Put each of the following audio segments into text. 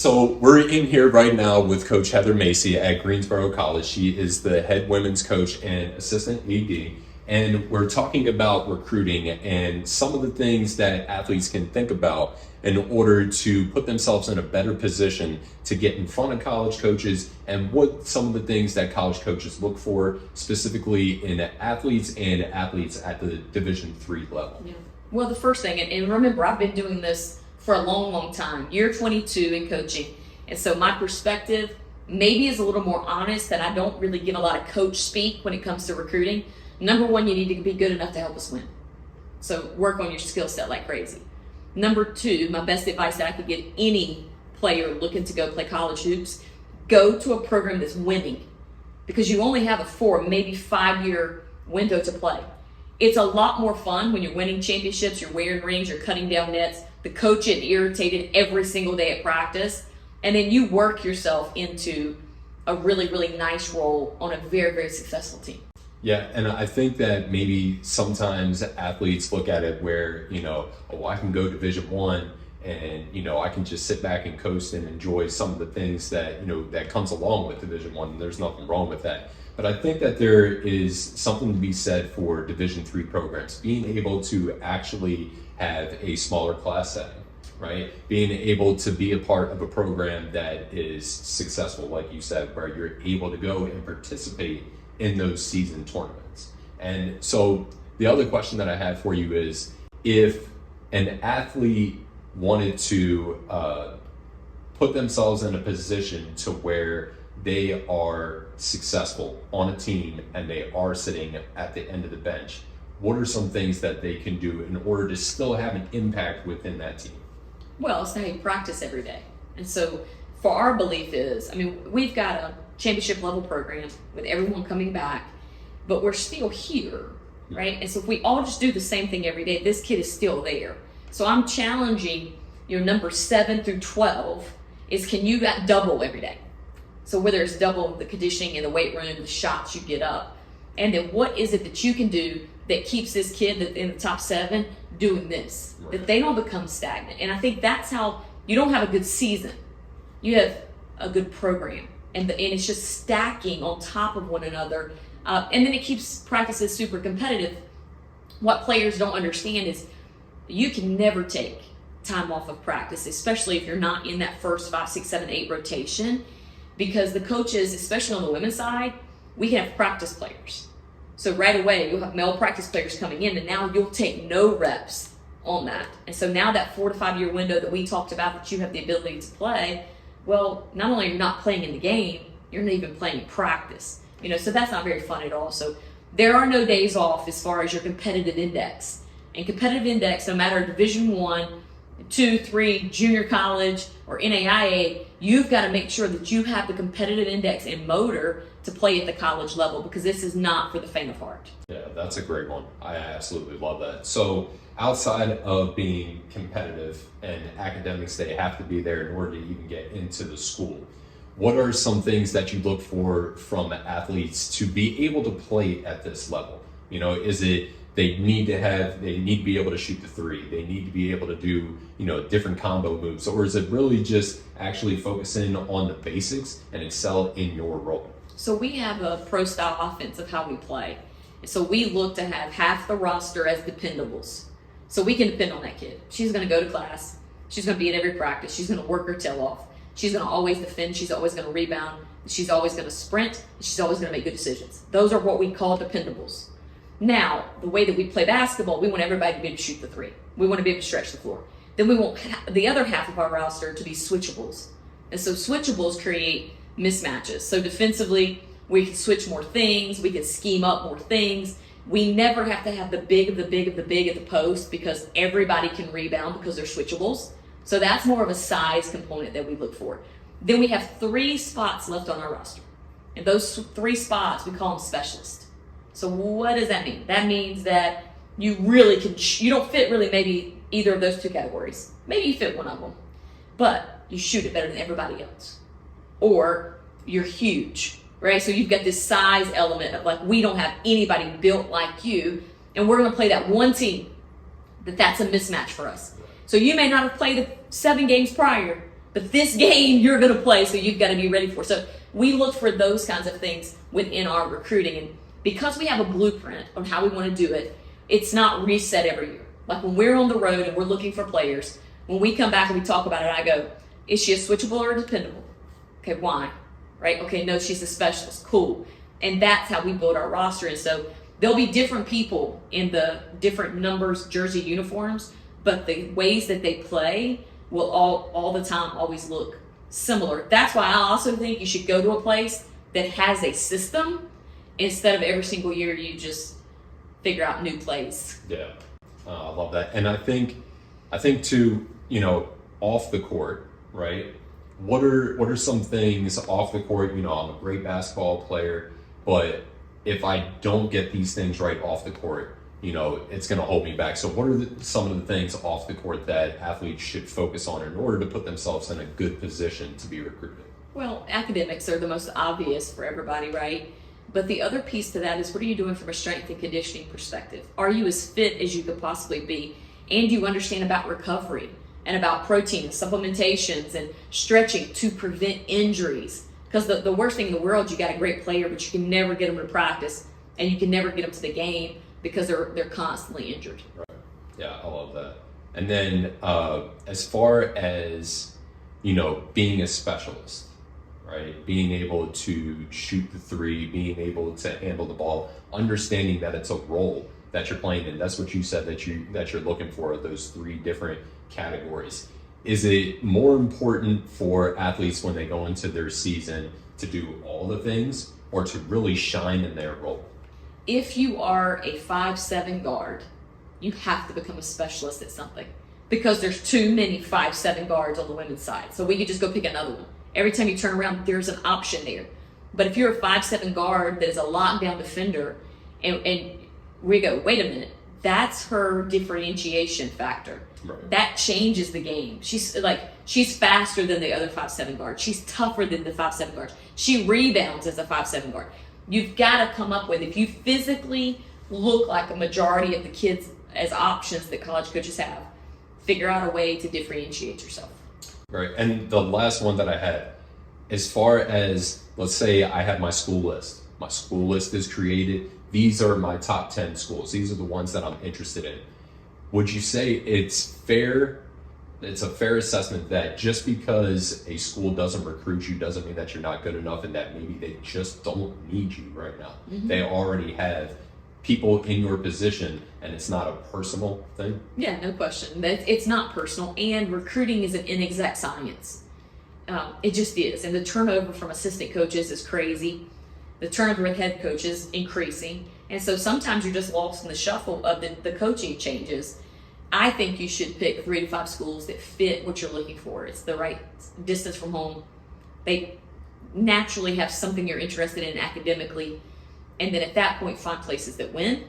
So we're in here right now with Coach Heather Macy at Greensboro College. She is the head women's coach and assistant AD. And we're talking about recruiting and some of the things that athletes can think about in order to put themselves in a better position to get in front of college coaches, and what some of the things that college coaches look for specifically in athletes and athletes at the Division III level. Yeah. Well, the first thing, and remember, I've been doing this for a long, long time, year 22 in coaching. And so my perspective maybe is a little more honest, that I don't really give a lot of coach speak when it comes to recruiting. Number one, you need to be good enough to help us win. So work on your skill set like crazy. Number two, my best advice that I could give any player looking to go play college hoops, go to a program that's winning, because you only have a 4, maybe 5-year window to play. It's a lot more fun when you're winning championships, you're wearing rings, you're cutting down nets, the coach getting irritated every single day at practice, and then you work yourself into a really, really nice role on a very, very successful team. Yeah, and I think that maybe sometimes athletes look at it where, oh, I can go Division One and, I can just sit back and coast and enjoy some of the things that, that comes along with Division One. There's nothing wrong with that. But I think that there is something to be said for Division III programs, being able to actually have a smaller class setting, right? Being able to be a part of a program that is successful, like you said, where you're able to go and participate in those season tournaments. And so the other question that I have for you is, if an athlete wanted to put themselves in a position to where they are successful on a team and they are sitting at the end of the bench, what are some things that they can do in order to still have an impact within that team? Well, it's how you practice every day. And so for our belief is, we've got a championship level program with everyone coming back, but we're still here, right? And so if we all just do the same thing every day, this kid is still there. So I'm challenging your number 7 through 12 is, can you double every day? So whether it's double the conditioning in the weight room, the shots you get up, and then what is it that you can do that keeps this kid in the top 7 doing this, right, that they don't become stagnant. And I think that's how you don't have a good season. You have a good program, and it's just stacking on top of one another. And then it keeps practices super competitive. What players don't understand is you can never take time off of practice, especially if you're not in that first 5, 6, 7, 8 rotation, because the coaches, especially on the women's side, we can have practice players. So right away, you'll have male practice players coming in, and now you'll take no reps on that. And so now that 4 to 5 year window that we talked about, that you have the ability to play, well, not only are you not playing in the game, you're not even playing in practice. So that's not very fun at all. So there are no days off as far as your competitive index. And competitive index, no matter Division I, 2, 3, junior college, or NAIA, you've got to make sure that you have the competitive index and motor to play at the college level, because this is not for the faint of heart. Yeah, that's a great one. I absolutely love that. So outside of being competitive and academics, they have to be there in order to even get into the school, what are some things that you look for from athletes to be able to play at this level? Is it they need to be able to shoot the 3, they need to be able to do different combo moves, or is it really just actually focusing on the basics and excel in your role? So we have a pro style offense of how we play. So we look to have half the roster as dependables. So we can depend on that kid. She's going to go to class. She's going to be at every practice. She's going to work her tail off. She's going to always defend. She's always going to rebound. She's always going to sprint. She's always going to make good decisions. Those are what we call dependables. Now, the way that we play basketball, we want everybody to be able to shoot the 3. We want to be able to stretch the floor. Then we want the other half of our roster to be switchables. And so switchables create mismatches. So defensively, we can switch more things. We can scheme up more things. We never have to have the big of the big of the big at the post, because everybody can rebound because they're switchables. So that's more of a size component that we look for. Then we have 3 spots left on our roster. And those 3 spots, we call them specialists. So what does that mean? That means that you really you don't fit really maybe either of those 2 categories. Maybe you fit one of them, but you shoot it better than everybody else. Or you're huge, right? So you've got this size element of, like, we don't have anybody built like you, and we're going to play that one team that's a mismatch for us. So you may not have played 7 games prior, but this game you're going to play, so you've got to be ready for. So we look for those kinds of things within our recruiting. And because we have a blueprint on how we want to do it, it's not reset every year. Like when we're on the road and we're looking for players, when we come back and we talk about it, I go, is she a switchable or a dependable? Okay, why? Right? Okay, no, she's a specialist. Cool. And that's how we build our roster. And so there'll be different people in the different numbers jersey uniforms, but the ways that they play will all the time always look similar. That's why I also think you should go to a place that has a system instead of every single year you just figure out new plays. Yeah, I love that. And I think too, off the court, right? What are some things off the court? I'm a great basketball player, but if I don't get these things right off the court, it's going to hold me back. So what are some of the things off the court that athletes should focus on in order to put themselves in a good position to be recruited? Well, academics are the most obvious for everybody, right? But the other piece to that is, what are you doing from a strength and conditioning perspective? Are you as fit as you could possibly be? And do you understand about recovery and about protein and supplementations and stretching to prevent injuries? Because the worst thing in the world, you got a great player, but you can never get them to practice and you can never get them to the game because they're constantly injured. Right. Yeah, I love that. And then as far as, being a specialist, right? Being able to shoot the three, being able to handle the ball, understanding that it's a role that you're playing in. That's what you said that you're looking for, those three different categories. Is it more important for athletes when they go into their season to do all the things or to really shine in their role? If you are a 5'7" guard, you have to become a specialist at something because there's too many 5'7" guards on the women's side. So we could just go pick another one. Every time you turn around, there's an option there. But if you're a 5'7" guard that is a lockdown defender, and we go, wait a minute, that's her differentiation factor. Right. That changes the game. She's faster than the other 5'7" guard. She's tougher than the 5'7" guard. She rebounds as a 5'7" guard. You've got to come up with, if you physically look like a majority of the kids as options that college coaches have, figure out a way to differentiate yourself. Right. And the last one that I had, as far as, let's say I have my school list. My school list is created. These are my top 10 schools. These are the ones that I'm interested in. Would you say it's a fair assessment that just because a school doesn't recruit you doesn't mean that you're not good enough and that maybe they just don't need you right now? Mm-hmm. They already have people in your position and it's not a personal thing? Yeah, no question. It's not personal, and recruiting is an inexact science. It just is. And the turnover from assistant coaches is crazy. The turnover with head coaches increasing. And so sometimes you're just lost in the shuffle of the coaching changes. I think you should pick 3 to 5 schools that fit what you're looking for. It's the right distance from home. They naturally have something you're interested in academically. And then at that point, find places that win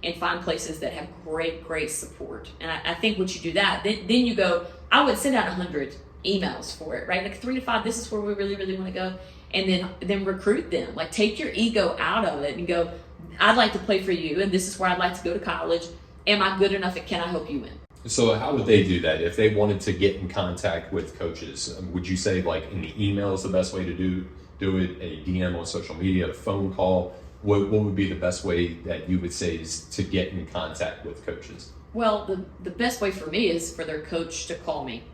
and find places that have great support. And I think once you do that, then you go, I would send out 100 emails for it, right? Like 3 to 5, this is where we really want to go. And then recruit them. Like, take your ego out of it and go, I'd like to play for you, and this is where I'd like to go to college. Am I good enough, and can I help you win? So how would they do that? If they wanted to get in contact with coaches, would you say like an email is the best way to do it, a DM on social media, a phone call? What would be the best way that you would say is to get in contact with coaches? Well, the best way for me is for their coach to call me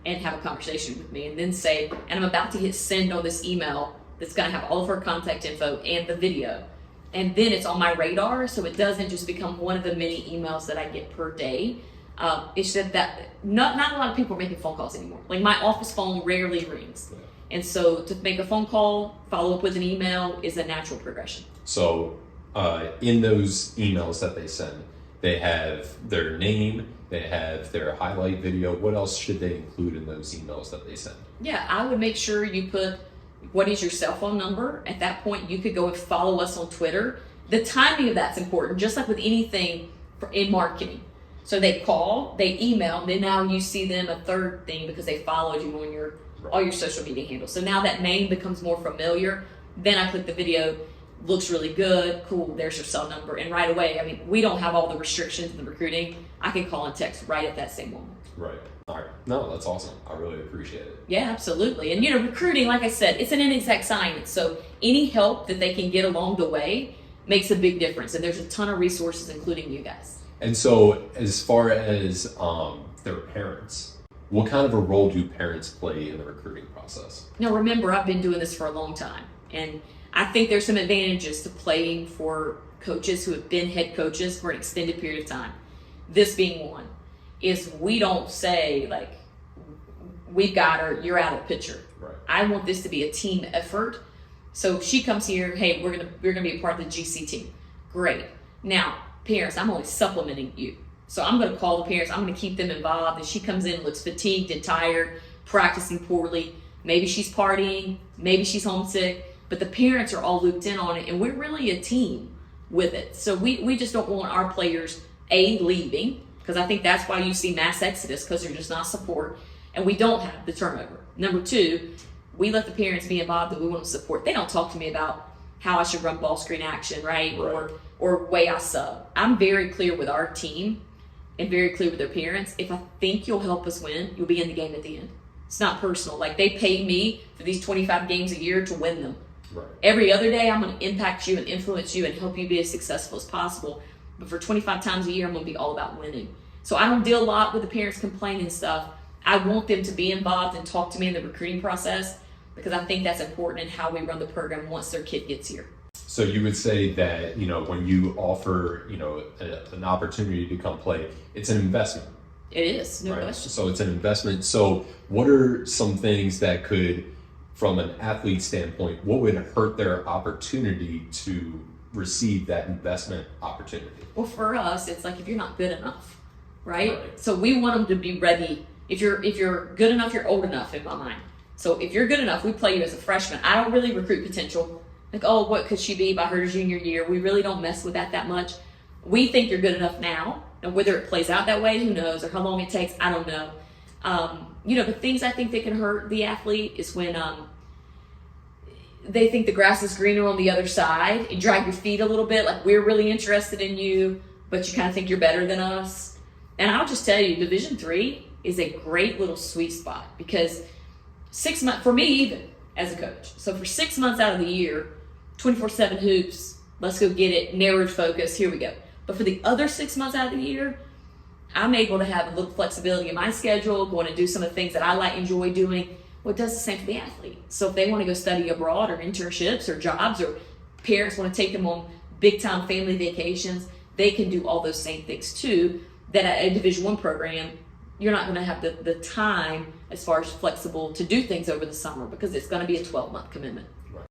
and have a conversation with me and then say, and I'm about to hit send on this email that's going to have all of her contact info and the video. And then it's on my radar, so it doesn't just become one of the many emails that I get per day. It's that not a lot of people are making phone calls anymore. Like, my office phone rarely rings. Yeah. And so to make a phone call, follow up with an email is a natural progression. So in those emails that they send, they have their name, they have their highlight video. What else should they include in those emails that they send? Yeah, I would make sure you put, what is your cell phone number? At that point, you could go and follow us on Twitter. The timing of that's important, just like with anything in marketing. So they call, they email, and then now you see them a third thing because they followed you on all your social media handles. So now that name becomes more familiar. Then I click the video, looks really good, cool, there's your cell number. And right away, I mean, we don't have all the restrictions in the recruiting. I can call and text right at that same moment. Right. All right. No, that's awesome. I really appreciate it. Yeah, absolutely. And recruiting, like I said, it's an inexact science. So any help that they can get along the way makes a big difference. And there's a ton of resources, including you guys. And so, as far as their parents, what kind of a role do parents play in the recruiting process? Now, remember, I've been doing this for a long time, and I think there's some advantages to playing for coaches who have been head coaches for an extended period of time. This being one, is we don't say, like, we've got her, you're out of the picture. Right. I want this to be a team effort. So if she comes here, hey, we're gonna be a part of the GC team. Great. Now, parents, I'm only supplementing you. So I'm gonna call the parents, I'm gonna keep them involved. If she comes in, looks fatigued and tired, practicing poorly, maybe she's partying, maybe she's homesick, but the parents are all looped in on it, and we're really a team with it. So we just don't want our players, leaving, because I think that's why you see mass exodus, because there's just not support, and we don't have the turnover. Number two, we let the parents be involved, and we want to support. They don't talk to me about how I should run ball screen action, right? Or way I sub. I'm very clear with our team and very clear with their parents. If I think you'll help us win, you'll be in the game at the end. It's not personal. Like, they pay me for these 25 games a year to win them. Right. Every other day, I'm going to impact you and influence you and help you be as successful as possible. But for 25 times a year, I'm going to be all about winning. So I don't deal a lot with the parents complaining stuff. I want them to be involved and talk to me in the recruiting process, because I think that's important in how we run the program once their kid gets here. So you would say that, when you offer, an opportunity to come play, it's an investment. It is, no right? question. So it's an investment. So what are some things that could, from an athlete standpoint, what would hurt their opportunity to receive that investment opportunity? Well, for us, it's like, if you're not good enough, right? So we want them to be ready. If you're good enough, you're old enough in my mind. So if you're good enough, we play you as a freshman. I don't really recruit potential. Like, oh, what could she be by her junior year? We really don't mess with that much. We think you're good enough now. And whether it plays out that way, who knows? Or how long it takes, I don't know. The things I think that can hurt the athlete is when they think the grass is greener on the other side. You drag your feet a little bit, like, we're really interested in you, but you kind of think you're better than us. And I'll just tell you, Division III is a great little sweet spot, because 6 months, for me even, as a coach, so for 6 months out of the year, 24/7 hoops, let's go get it, narrowed focus, here we go. But for the other 6 months out of the year, I'm able to have a little flexibility in my schedule, going to do some of the things that I enjoy doing. Well, it does the same for the athlete. So if they want to go study abroad, or internships, or jobs, or parents want to take them on big time family vacations, they can do all those same things too, that at a Division I program, you're not going to have the time as far as flexible to do things over the summer, because it's going to be a 12-month commitment.